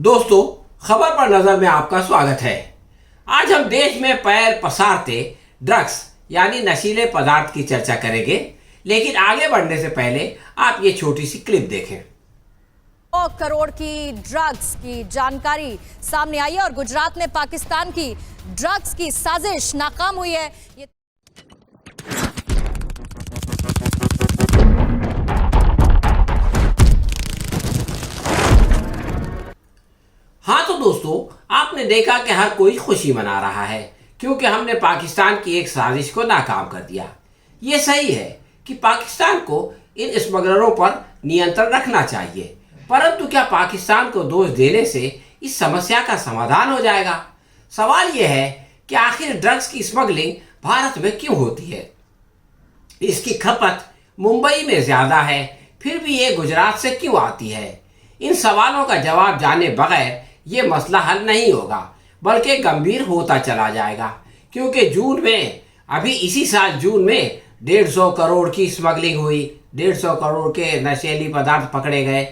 दोस्तों, खबर पर नजर में आपका स्वागत है। आज हम देश में पैर पसारते ड्रग्स यानी नशीले पदार्थ की चर्चा करेंगे, लेकिन आगे बढ़ने से पहले आप ये छोटी सी क्लिप देखें। 100 करोड़ की ड्रग्स की जानकारी सामने आई है और गुजरात में पाकिस्तान की ड्रग्स की साजिश नाकाम हुई है। हाँ तो दोस्तों, आपने देखा कि हर कोई खुशी मना रहा है क्योंकि हमने पाकिस्तान की एक साजिश को नाकाम कर दिया। ये सही है कि पाकिस्तान को इन स्मगलरों पर नियंत्रण रखना चाहिए, परंतु क्या पाकिस्तान को दोष देने से इस समस्या का समाधान हो जाएगा? सवाल यह है कि आखिर ड्रग्स की स्मगलिंग भारत में क्यों होती है? इसकी खपत मुंबई में ज्यादा है, फिर भी ये गुजरात से क्यों आती है? इन सवालों का जवाब जाने बगैर ये मसला हल नहीं होगा, बल्कि गंभीर होता चला जाएगा। क्योंकि अभी इसी साल जून में 150 करोड़ की स्मगलिंग हुई, 150 करोड़ के नशीली पदार्थ पकड़े गए।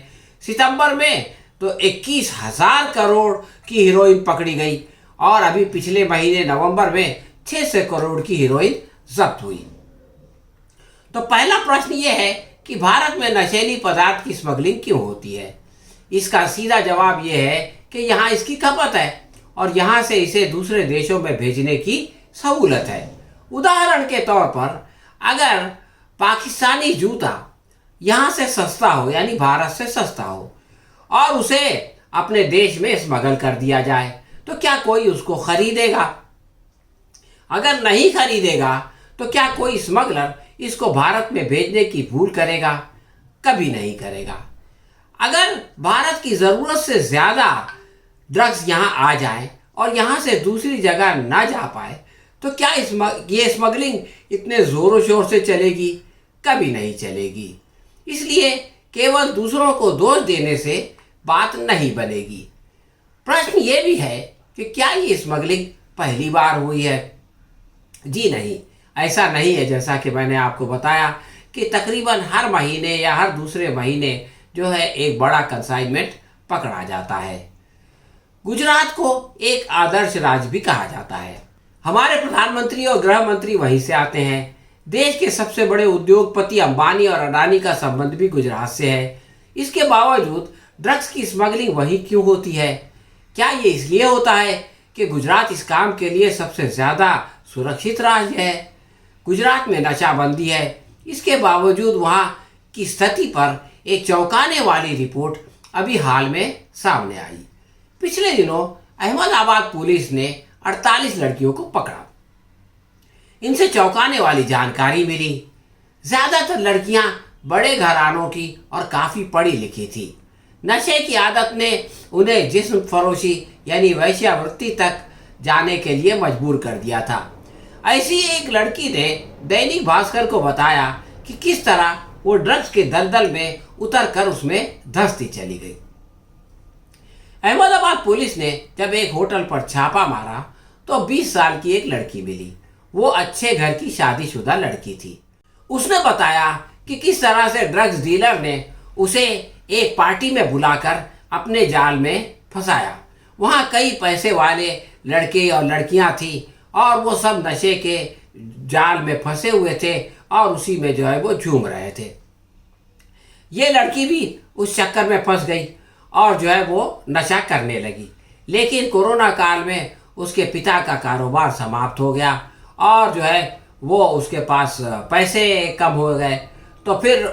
सितंबर में तो 21,000 करोड़ की हीरोइन पकड़ी गई और अभी पिछले महीने नवंबर में 600 करोड़ की हीरोइन जब्त हुई। तो पहला प्रश्न ये है कि भारत में नशीली पदार्थ की स्मगलिंग क्यों होती है? इसका सीधा जवाब यह है कि यहाँ इसकी खपत है और यहाँ से इसे दूसरे देशों में भेजने की सहूलत है। उदाहरण के तौर पर अगर पाकिस्तानी जूता यहाँ से सस्ता हो, यानी भारत से सस्ता हो, और उसे अपने देश में स्मगल कर दिया जाए, तो क्या कोई उसको खरीदेगा? अगर नहीं खरीदेगा तो क्या कोई स्मगलर इसको भारत में भेजने की भूल करेगा? कभी नहीं करेगा। अगर भारत की ज़रूरत से ज़्यादा ड्रग्स यहाँ आ जाए और यहाँ से दूसरी जगह ना जा पाए, तो क्या ये स्मगलिंग इतने ज़ोरों शोर से चलेगी? कभी नहीं चलेगी। इसलिए केवल दूसरों को दोष देने से बात नहीं बनेगी। प्रश्न ये भी है कि क्या ये स्मगलिंग पहली बार हुई है? जी नहीं, ऐसा नहीं है। जैसा कि मैंने आपको बताया कि तकरीबन हर महीने या हर दूसरे महीने जो है एक बड़ा कंसाइनमेंट पकड़ा जाता है। गुजरात को एक आदर्श राज्य भी कहा जाता है। हमारे प्रधानमंत्री और गृह मंत्री वहीं से आते हैं। देश के सबसे बड़े उद्योगपति अंबानी और अडानी का संबंध भी गुजरात से है। इसके बावजूद ड्रग्स की स्मगलिंग वहीं क्यों होती है? क्या ये इसलिए होता है कि गुजरात इस काम के लिए सबसे ज़्यादा सुरक्षित राज्य है? गुजरात में नशाबंदी है, इसके बावजूद वहाँ की स्थिति पर एक चौंकाने वाली रिपोर्ट अभी हाल में सामने आई। पिछले दिनों अहमदाबाद पुलिस ने 48 लड़कियों को पकड़ा। इनसे चौंकाने वाली जानकारी मिली। ज़्यादातर लड़कियां बड़े घरानों की और काफ़ी पढ़ी लिखी थी। नशे की आदत ने उन्हें जिस्म फरोशी यानी वेश्यावृत्ति तक जाने के लिए मजबूर कर दिया था। ऐसी एक लड़की ने दैनिक भास्कर को बताया कि किस तरह वो ड्रग्स के दलदल में उतरकर उसमें धंसती चली गई। अहमदाबाद पुलिस ने जब एक होटल पर छापा मारा तो 20 साल की एक लड़की मिली। वो अच्छे घर की शादीशुदा लड़की थी। उसने बताया कि किस तरह से ड्रग्स डीलर ने उसे एक पार्टी में बुलाकर अपने जाल में फंसाया। वहाँ कई पैसे वाले लड़के और लड़कियाँ थी और वो सब नशे के जाल में फंसे हुए थे और उसी में जो है वो झूम रहे थे। ये लड़की भी उस चक्कर में फंस गई और जो है वो नशा करने लगी। लेकिन कोरोना काल में उसके पिता का कारोबार समाप्त हो गया और जो है वो उसके पास पैसे कम हो गए, तो फिर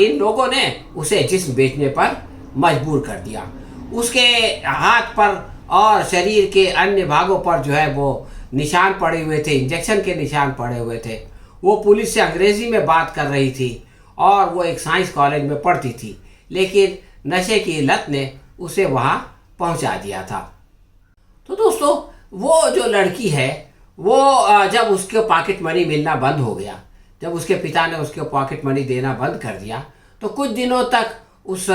इन लोगों ने उसे जिस्म बेचने पर मजबूर कर दिया। उसके हाथ पर और शरीर के अन्य भागों पर जो है वो निशान पड़े हुए थे, इंजेक्शन के निशान पड़े हुए थे। वो पुलिस से अंग्रेजी में बात कर रही थी और वो एक साइंस कॉलेज में पढ़ती थी, लेकिन नशे की लत ने उसे वहाँ पहुँचा दिया था। तो दोस्तों, वो जो लड़की है वो जब उसके पॉकेट मनी मिलना बंद हो गया, जब उसके पिता ने उसके पॉकेट मनी देना बंद कर दिया, तो कुछ दिनों तक उस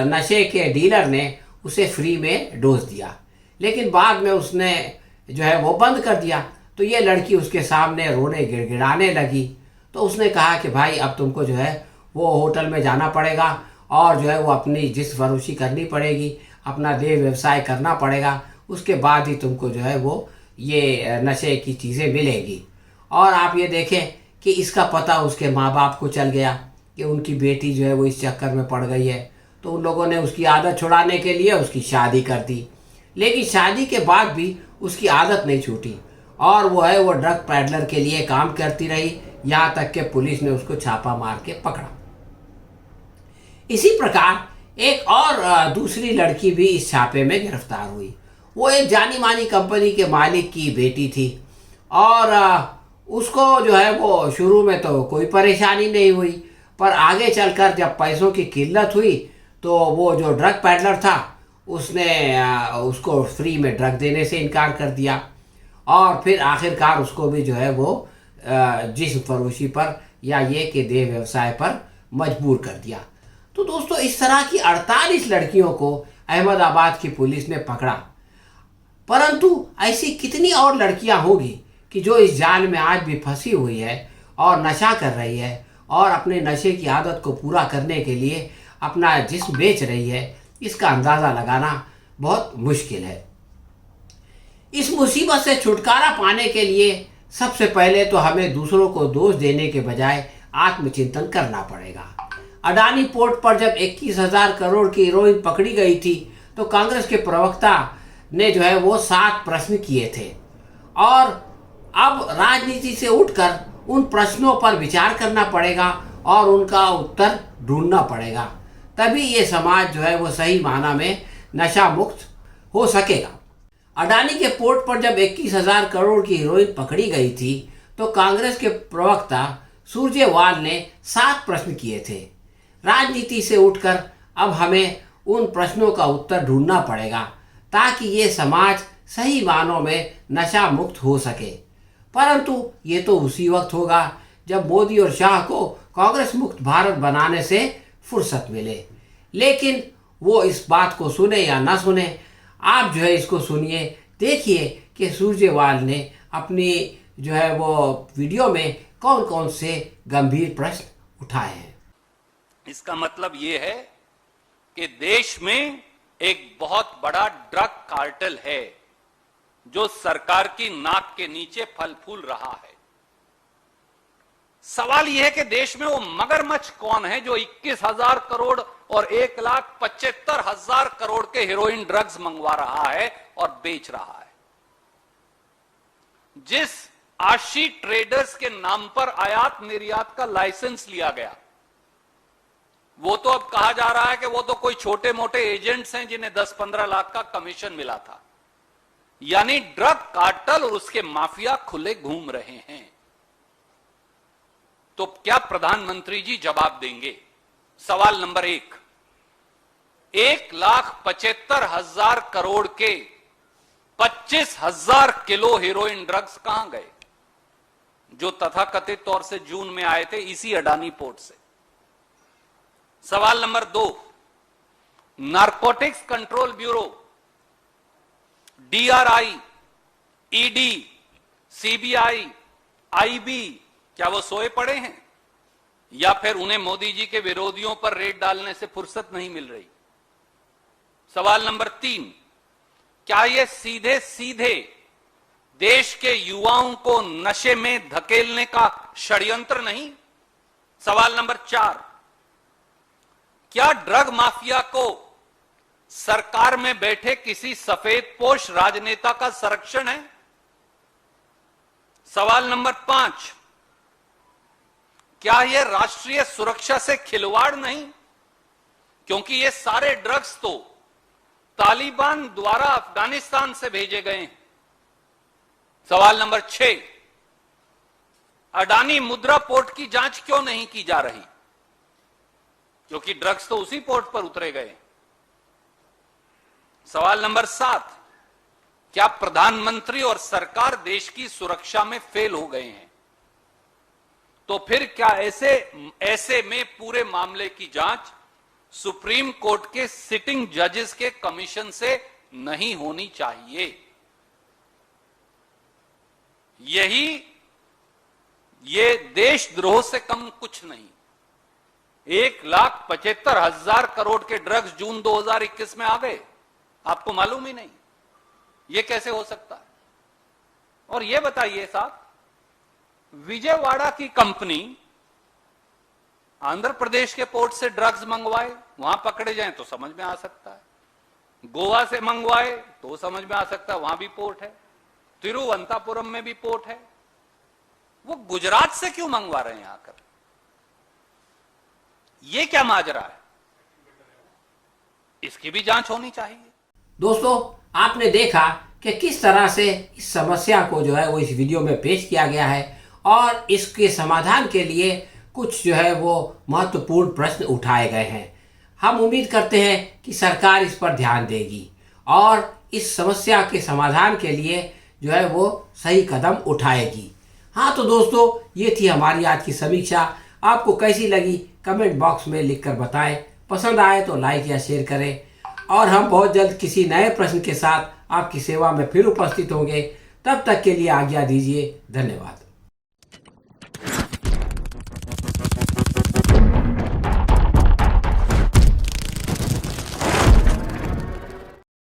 नशे के डीलर ने उसे फ्री में डोज दिया। लेकिन बाद में उसने जो है वो बंद कर दिया। तो ये लड़की उसके सामने रोने गिड़गिड़ाने लगी। तो उसने कहा कि भाई अब तुमको जो है वो होटल में जाना पड़ेगा और जो है वो अपनी जिस्म फरोशी करनी पड़ेगी। अपना देह व्यवसाय करना पड़ेगा, उसके बाद ही तुमको जो है वो ये नशे की चीज़ें मिलेंगी। और आप ये देखें कि इसका पता उसके माँ बाप को चल गया कि उनकी बेटी जो है वो इस चक्कर में पड़ गई है, तो उन लोगों ने उसकी आदत छुड़ाने के लिए उसकी शादी कर दी। लेकिन शादी के बाद भी उसकी आदत नहीं छूटी और वो ड्रग पैडलर के लिए काम करती रही, यहाँ तक कि पुलिस ने उसको छापा मार के पकड़ा। इसी प्रकार एक और दूसरी लड़की भी इस छापे में गिरफ्तार हुई। वो एक जानी मानी कंपनी के मालिक की बेटी थी और उसको जो है वो शुरू में तो कोई परेशानी नहीं हुई, पर आगे चलकर जब पैसों की किल्लत हुई तो वो जो ड्रग पैडलर था उसने उसको फ्री में ड्रग देने से इनकार कर दिया और फिर आखिरकार उसको भी जो है वो जिस्म फरोशी पर या ये कि देह व्यवसाय पर मजबूर कर दिया। तो दोस्तों, इस तरह की 48 लड़कियों को अहमदाबाद की पुलिस ने पकड़ा, परंतु ऐसी कितनी और लड़कियां होगी कि जो इस जाल में आज भी फंसी हुई है और नशा कर रही है और अपने नशे की आदत को पूरा करने के लिए अपना जिस्म बेच रही है। इसका अंदाज़ा लगाना बहुत मुश्किल है। इस मुसीबत से छुटकारा पाने के लिए सबसे पहले तो हमें दूसरों को दोष देने के बजाय आत्मचिंतन करना पड़ेगा। अडानी पोर्ट पर जब 21,000 करोड़ की हीरोइन पकड़ी गई थी तो कांग्रेस के प्रवक्ता ने जो है वो 7 प्रश्न किए थे और अब राजनीति से उठकर उन प्रश्नों पर विचार करना पड़ेगा और उनका उत्तर ढूंढना पड़ेगा, तभी ये समाज जो है वो सही माना में नशा मुक्त हो सकेगा। अडानी के पोर्ट पर जब 21,000 करोड़ की हीरोइन पकड़ी गई थी तो कांग्रेस के प्रवक्ता सुरजेवाला ने 7 प्रश्न किए थे। राजनीति से उठकर अब हमें उन प्रश्नों का उत्तर ढूंढना पड़ेगा ताकि ये समाज सही मानों में नशा मुक्त हो सके। परंतु ये तो उसी वक्त होगा जब मोदी और शाह को कांग्रेस मुक्त भारत बनाने से फुर्सत मिले। लेकिन वो इस बात को सुने या ना सुने, आप जो है इसको सुनिए, देखिए कि सुरजेवाला ने अपनी जो है वो वीडियो में कौन कौन से गंभीर प्रश्न उठाए हैं। इसका मतलब ये है कि देश में एक बहुत बड़ा ड्रग कार्टेल है जो सरकार की नाक के नीचे फल फूल रहा है। सवाल यह है कि देश में वो मगरमच्छ कौन है जो 21,000 करोड़ और 1,75,000 करोड़ के हेरोइन ड्रग्स मंगवा रहा है और बेच रहा है। जिस आशी ट्रेडर्स के नाम पर आयात निर्यात का लाइसेंस लिया गया, वो तो अब कहा जा रहा है कि वो तो कोई छोटे मोटे एजेंट्स हैं जिन्हें 10-15 लाख का कमीशन मिला था। यानी ड्रग कार्टेल और उसके माफिया खुले घूम रहे हैं। तो क्या प्रधानमंत्री जी जवाब देंगे? सवाल नंबर 1, 1,75,000 करोड़ के 25,000 किलो हीरोइन ड्रग्स कहां गए जो तथाकथित तौर से जून में आए थे इसी अडानी पोर्ट से? सवाल number 2, narcotics control bureau, DRI, ED, CBI, IB, क्या वो सोए पड़े हैं या फिर उन्हें मोदी जी के विरोधियों पर रेड डालने से फुर्सत नहीं मिल रही? सवाल नंबर 3, क्या ये सीधे सीधे देश के युवाओं को नशे में धकेलने का षड्यंत्र नहीं? सवाल नंबर 4, क्या ड्रग माफिया को सरकार में बैठे किसी सफेदपोश राजनेता का संरक्षण है? सवाल नंबर 5, क्या यह राष्ट्रीय सुरक्षा से खिलवाड़ नहीं, क्योंकि ये सारे ड्रग्स तो तालिबान द्वारा अफगानिस्तान से भेजे गए हैं? सवाल नंबर 6, अडानी मुद्रा पोर्ट की जांच क्यों नहीं की जा रही, क्योंकि ड्रग्स तो उसी पोर्ट पर उतरे गए। सवाल नंबर 7, क्या प्रधानमंत्री और सरकार देश की सुरक्षा में फेल हो गए हैं? तो फिर क्या ऐसे में पूरे मामले की जांच सुप्रीम कोर्ट के सिटिंग जजेस के कमीशन से नहीं होनी चाहिए? ये देशद्रोह से कम कुछ नहीं। 1,75,000 करोड़ के ड्रग्स जून 2021 में आ गए आपको मालूम ही नहीं, ये कैसे हो सकता है? और ये बताइए साहब, विजयवाड़ा की कंपनी आंध्र प्रदेश के पोर्ट से ड्रग्स मंगवाए, वहां पकड़े जाएं तो समझ में आ सकता है, गोवा से मंगवाए तो समझ में आ सकता है, वहां भी पोर्ट है, तिरुवनंतपुरम में भी पोर्ट है, वो गुजरात से क्यों मंगवा रहे हैं आकर? ये क्या माजरा है? इसकी भी जांच होनी चाहिए। दोस्तों, आपने देखा कि किस तरह से इस समस्या को जो है वो इस वीडियो में पेश किया गया है और इसके समाधान के लिए कुछ जो है वो महत्वपूर्ण प्रश्न उठाए गए हैं। हम उम्मीद करते हैं कि सरकार इस पर ध्यान देगी और इस समस्या के समाधान के लिए जो है वो सही कदम उठाएगी। हाँ तो दोस्तों, ये थी हमारी आज की समीक्षा। आपको कैसी लगी कमेंट बॉक्स में लिखकर बताएं। पसंद आए तो लाइक या शेयर करें और हम बहुत जल्द किसी नए प्रश्न के साथ आपकी सेवा में फिर उपस्थित होंगे। तब तक के लिए आज्ञा दीजिए। धन्यवाद।